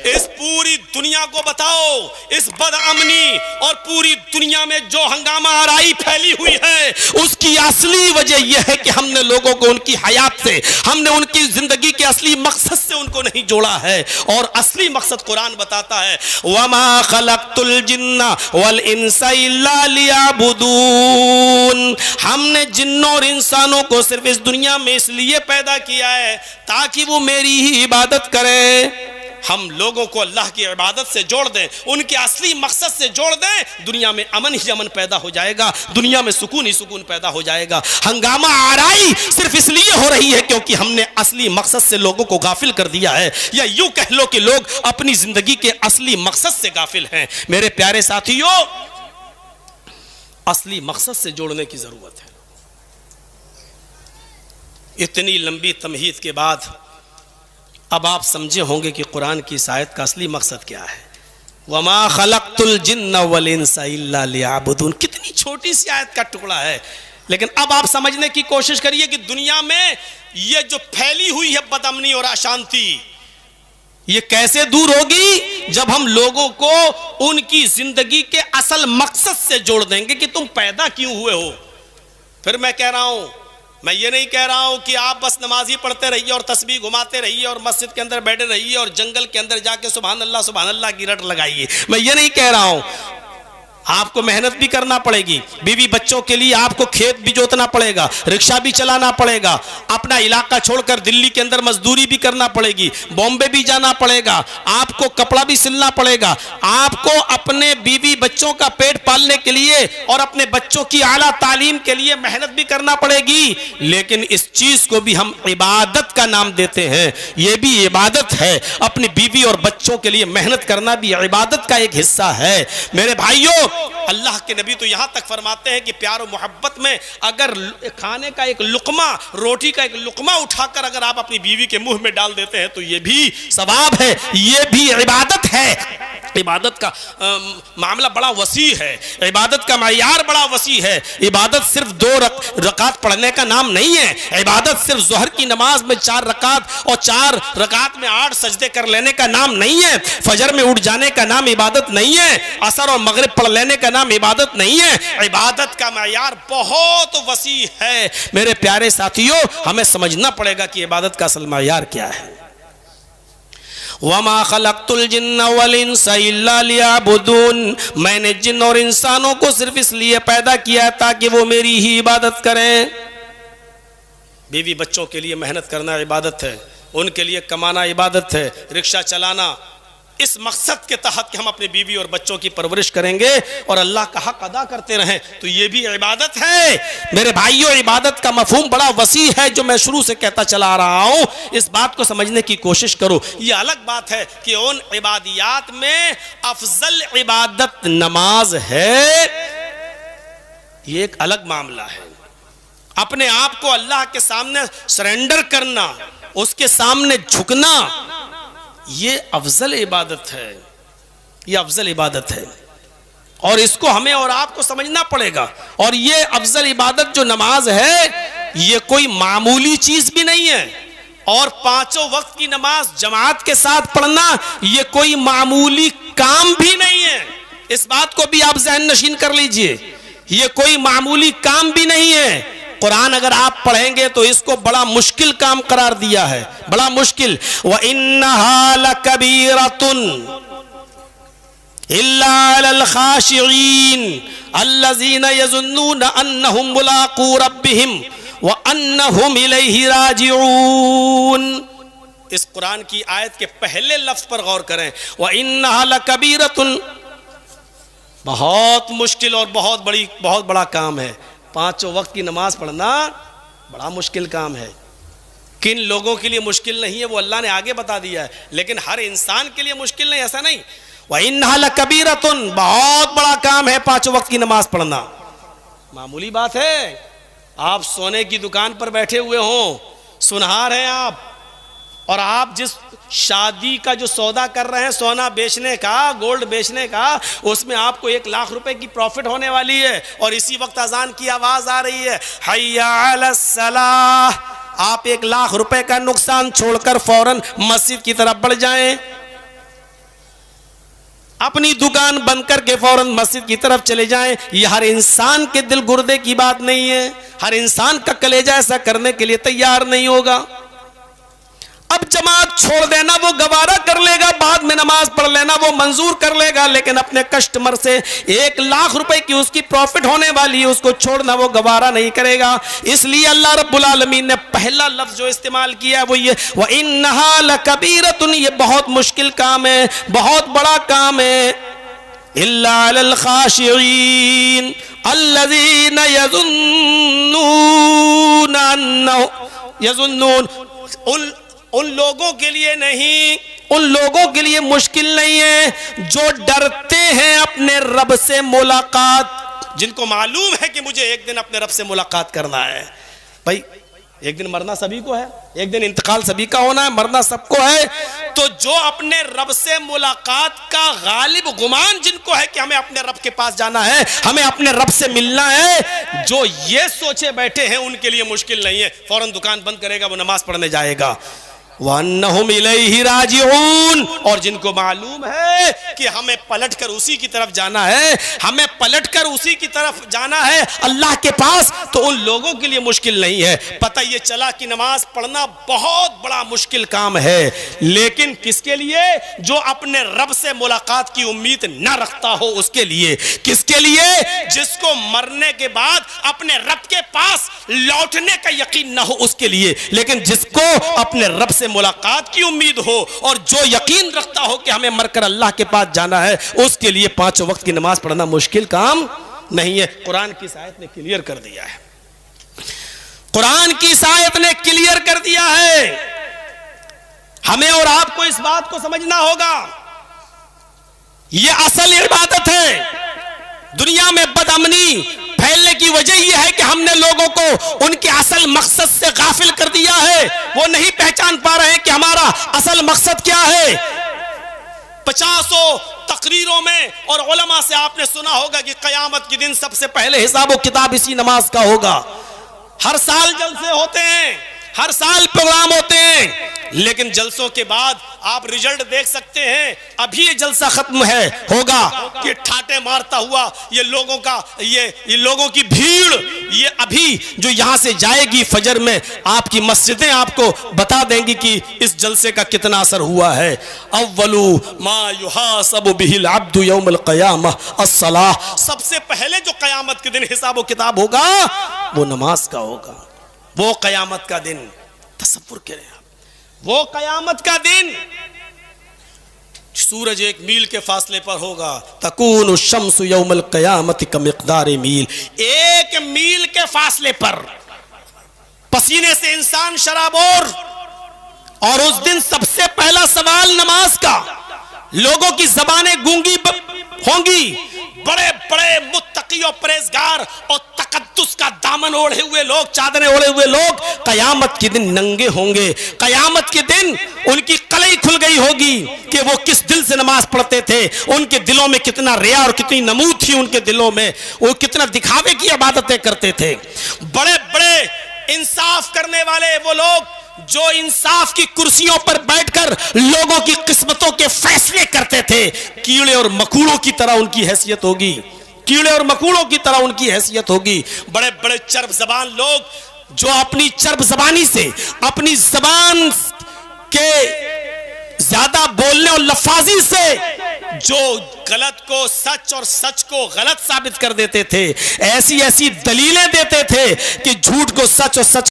इस पूरी दुनिया को बताओ, इस बदअमनी और पूरी दुनिया में जो हंगामा आराई फैली हुई है, उसकी असली वजह यह है कि हमने लोगों को उनकी हयात से, हमने उनकी जिंदगी के असली मकसद से उनको नहीं जोड़ा है। और असली मकसद कुरान बताता है, वमा खलक़तुल जिन्ना वल इंसा इल्ला लियअबुदून। हमने जिन्नों और इंसानों को सिर्फ इस दुनिया में इसलिए पैदा किया है ताकि वो मेरी ही इबादत करें। हम लोगों को अल्लाह की इबादत से जोड़ दें, उनके असली मकसद से जोड़ दें, दुनिया में अमन ही अमन पैदा हो जाएगा, दुनिया में सुकून ही सुकून पैदा हो जाएगा। हंगामा आराई सिर्फ इसलिए हो रही है क्योंकि हमने असली मकसद से लोगों को गाफिल कर दिया है, या यूं कह लो कि लोग अपनी जिंदगी के असली मकसद से गाफिल हैं। मेरे प्यारे साथियों, असली मकसद से जोड़ने की जरूरत है। इतनी लंबी तमहीद के बाद अब आप समझे होंगे कि कुरान की इस आयत का असली मकसद क्या है। वमा खलक़तुल जिन्ना वल इंसा इल्ला लियअबुदून। कितनी छोटी सी आयत का टुकड़ा है, लेकिन अब आप समझने की कोशिश करिए कि दुनिया में ये जो फैली हुई है बदअमनी और अशांति, ये कैसे दूर होगी जब हम लोगों को उनकी जिंदगी के असल मकसद से जोड़ देंगे कि तुम पैदा क्यों हुए हो। फिर मैं कह रहा हूं, मैं ये नहीं कह रहा हूं कि आप बस नमाज़ी पढ़ते रहिए और तस्बीह घुमाते रहिए और मस्जिद के अंदर बैठे रहिए और जंगल के अंदर जाके सुभान अल्लाह की रट लगाइए। मैं ये नहीं कह रहा हूं। आपको मेहनत भी करना पड़ेगी, बीवी बच्चों के लिए आपको खेत भी जोतना पड़ेगा, रिक्शा भी चलाना पड़ेगा, अपना इलाका छोड़कर दिल्ली के अंदर मजदूरी भी करना पड़ेगी, बॉम्बे भी जाना पड़ेगा, आपको कपड़ा भी सिलना पड़ेगा, आपको अपने बीवी बच्चों का पेट पालने के लिए और अपने बच्चों की आला तालीम के लिए मेहनत भी करना पड़ेगी। लेकिन इस चीज को भी हम इबादत का नाम देते हैं, यह भी इबादत है। अपनी बीवी और बच्चों के लिए मेहनत करना भी इबादत का एक हिस्सा है। मेरे भाइयों, अल्लाह के नबी तो यहां तक फरमाते हैं कि प्यार और मोहब्बत में अगर खाने का एक लुकमा, रोटी का एक लुकमा उठाकर अगर आप अपनी बीवी के मुंह में डाल देते हैं तो यह भी सवाब है, यह भी इबादत है। इबादत का मामला बड़ा वसी है, इबादत का मयार बड़ा वसी है। इबादत सिर्फ 2 रकात पढ़ने का नाम नहीं है। इबादत सिर्फ ज़ोहर की नमाज में 4 रकात और 4 रकात में 8 सजदे कर लेने का नाम नहीं है। फजर में उठ जाने का नाम इबादत नहीं है। असर और मगरिब पढ़ लेने का नाम इबादत नहीं है। इबादत का मयार बहुत वसी है। मेरे प्यारे साथियों, हमें समझना पड़ेगा कि इबादत का असल मयार क्या है। वमा खलक़तुल जिन्ना वल इंसा इल्ला लियअबुदून। मैंने जिन और इंसानों को सिर्फ इसलिए पैदा किया ताकि वो मेरी ही इबादत करें। बीवी बच्चों के लिए मेहनत करना इबादत है, उनके लिए कमाना इबादत है, रिक्शा चलाना, इस मकसद के तहत कि हम अपनी बीवी और बच्चों की परवरिश करेंगे और अल्लाह का हक अदा करते रहें, तो ये भी इबादत है। मेरे भाइयों, इबादत का मफहूम बड़ा वसी है जो मैं शुरू से कहता चला रहा हूं। इस बात को समझने की कोशिश करो। ये अलग बात है कि उन इबादियात में अफजल इबादत नमाज है, ये एक अलग मामला है। अपने आप को अल्लाह के सामने सरेंडर करना, उसके सामने झुकना, ये अफजल इबादत है, ये अफजल इबादत है और इसको हमें और आपको समझना पड़ेगा। और ये अफजल इबादत जो नमाज है, ये कोई मामूली चीज भी नहीं है। और 5 वक्त की नमाज जमात के साथ पढ़ना, ये कोई मामूली काम भी नहीं है। इस बात को भी आप ज़हन नशीन कर लीजिए, ये कोई मामूली काम भी नहीं है। कुरान अगर आप पढ़ेंगे तो इसको बड़ा मुश्किल काम करार दिया है, बड़ा मुश्किल। व इन्नहा लकबीरतुन इल्ला अलल खाशिईन अल्लज़ीना यज़ुन्नूना अन्नहुम मुलाक़ू रब्बिहिम व अन्नहुम इलैहि राजिऊन। इस कुरान की आयत के पहले लफ्ज पर गौर करें, व इन्नहा लकबीरतुन, बहुत मुश्किल और बहुत बड़ा काम है। 5 वक्त की नमाज पढ़ना बड़ा मुश्किल काम है। किन लोगों के लिए मुश्किल नहीं है वो अल्लाह ने आगे बता दिया है, लेकिन हर इंसान के लिए मुश्किल नहीं, ऐसा नहीं। व इन्नहा लकबीरतुन, बहुत बड़ा काम है 5 वक्त की नमाज पढ़ना, मामूली बात है। आप सोने की दुकान पर बैठे हुए हो, सुनहार हैं आप, और आप जिस शादी का जो सौदा कर रहे हैं, सोना बेचने का, गोल्ड बेचने का, उसमें आपको 1 लाख रुपए की प्रॉफिट होने वाली है और इसी वक्त अजान की आवाज आ रही है, हय्या अलस सलाह। आप 1 लाख रुपए का नुकसान छोड़कर फौरन मस्जिद की तरफ बढ़ जाएं। अपनी दुकान बंद करके फौरन मस्जिद की तरफ चले जाएं। ये हर इंसान के दिल गुर्दे की बात नहीं है, हर इंसान का कलेजा ऐसा करने के लिए तैयार नहीं होगा। अब जमात छोड़ देना वो गवारा कर लेगा, बाद में नमाज पढ़ लेना वो मंजूर कर लेगा, लेकिन अपने कस्टमर से 1 लाख रुपए की उसकी प्रॉफिट होने वाली है, उसको छोड़ना वो गवारा नहीं करेगा। इसलिए अल्लाह रब्बुल आलमीन ने पहला लफ्ज जो इस्तेमाल किया वो ये व इन्नहा लकबीरतुन, ये बहुत मुश्किल काम है, बहुत बड़ा काम है। इल्ला अलल खाशिईन अल्लज़ीना यज़ुन्नून, उन लोगों के लिए नहीं, उन लोगों के लिए मुश्किल नहीं है जो डरते हैं अपने रब से मुलाकात, जिनको मालूम है कि मुझे एक दिन अपने रब से मुलाकात करना है। भाई एक दिन मरना सभी को है, एक दिन इंतकाल सभी का होना है, मरना सबको है। तो जो अपने रब से मुलाकात का गालिब गुमान जिनको है कि हमें अपने रब के पास जाना है, हमें अपने रब से मिलना है, जो ये सोचे बैठे हैं उनके लिए मुश्किल नहीं है। फौरन दुकान बंद करेगा, वो नमाज पढ़ने जाएगा। वअन्नहुम इलैहि राजिऊन, और जिनको मालूम है कि हमें पलटकर उसी की तरफ जाना है, हमें पलटकर उसी की तरफ जाना है अल्लाह के पास, तो उन लोगों के लिए मुश्किल नहीं है। पता ये चला कि नमाज पढ़ना बहुत बड़ा मुश्किल काम है, लेकिन किसके लिए? जो अपने रब से मुलाकात की उम्मीद ना रखता हो उसके लिए। किसके लिए? जिसको मरने के बाद अपने रब के पास लौटने का यकीन ना हो उसके लिए। लेकिन जिसको अपने रब से मुलाकात की उम्मीद हो और जो यकीन रखता हो कि हमें मरकर अल्लाह के पास जाना है, उसके लिए 5 वक्त की नमाज पढ़ना मुश्किल काम नहीं है। कुरान की आयत ने क्लियर कर दिया है, कुरान की आयत ने क्लियर कर दिया है। हमें और आपको इस बात को समझना होगा, यह असल इबादत है। दुनिया में बदअमनी फैलने की वजह यह है कि हमने लोगों को उनके असल मकसद से गाफिल कर दिया है। वो नहीं पहचान पा रहे हैं कि हमारा असल मकसद क्या है। 50 तकरीरों में और उलमा से आपने सुना होगा कि कयामत के दिन सबसे पहले हिसाब व किताब इसी नमाज का होगा। हर साल जलसे होते हैं, हर साल प्रोग्राम होते हैं, लेकिन जलसों के बाद आप रिजल्ट देख सकते हैं। अभी ये जलसा खत्म है होगा कि ठाटे मारता हुआ ये लोगों का ये लोगों की भीड़, ये अभी जो यहाँ से जाएगी फजर में, आपकी मस्जिदें आपको बता देंगी कि इस जलसे का कितना असर हुआ है। अव्वलु मा युहासबु बिहिल अब्दु यौमल क़यामह अस्सलाह, सबसे पहले जो कयामत के दिन हिसाब व किताब होगा वो नमाज का होगा। वो कयामत का दिन तसव्वुर करें आप, वो कयामत का दिन सूरज 1 मील के फासले पर होगा। तकूनु शम्सु यौमल क़यामति कमिक़दारि मील, 1 मील के फासले पर पसीने से इंसान शराबोर। और उस दिन सबसे पहला सवाल नमाज का, लोगों की जबानें गूंगी होंगी। बड़े बड़े मुत्तकी और परहेजगार और तकद्दुस का दामन ओढ़े हुए लोग, चादरें ओढ़े हुए लोग कयामत के दिन नंगे होंगे। कयामत के दिन उनकी कलई खुल गई होगी कि वो किस दिल से नमाज पढ़ते थे, उनके दिलों में कितना रिया और कितनी नमूद थी उनके दिलों में, वो कितना दिखावे की इबादतें करते थे। बड़े बड़े इंसाफ करने वाले वो लोग जो इंसाफ की कुर्सियों पर बैठकर लोगों की किस्मतों के फैसले करते थे, कीड़े और मकोड़ों की तरह उनकी हैसियत होगी, कीड़े और मकोड़ों की तरह उनकी हैसियत होगी। बड़े बड़े चर्ब जबान लोग जो अपनी चर्ब जबानी से, अपनी जबान के ज्यादा बोलने और लफाजी से जो गलत को सच और सच को गलत साबित कर देते थे, ऐसी ऐसी दलीलें देते थे कि झूठ को सच और सच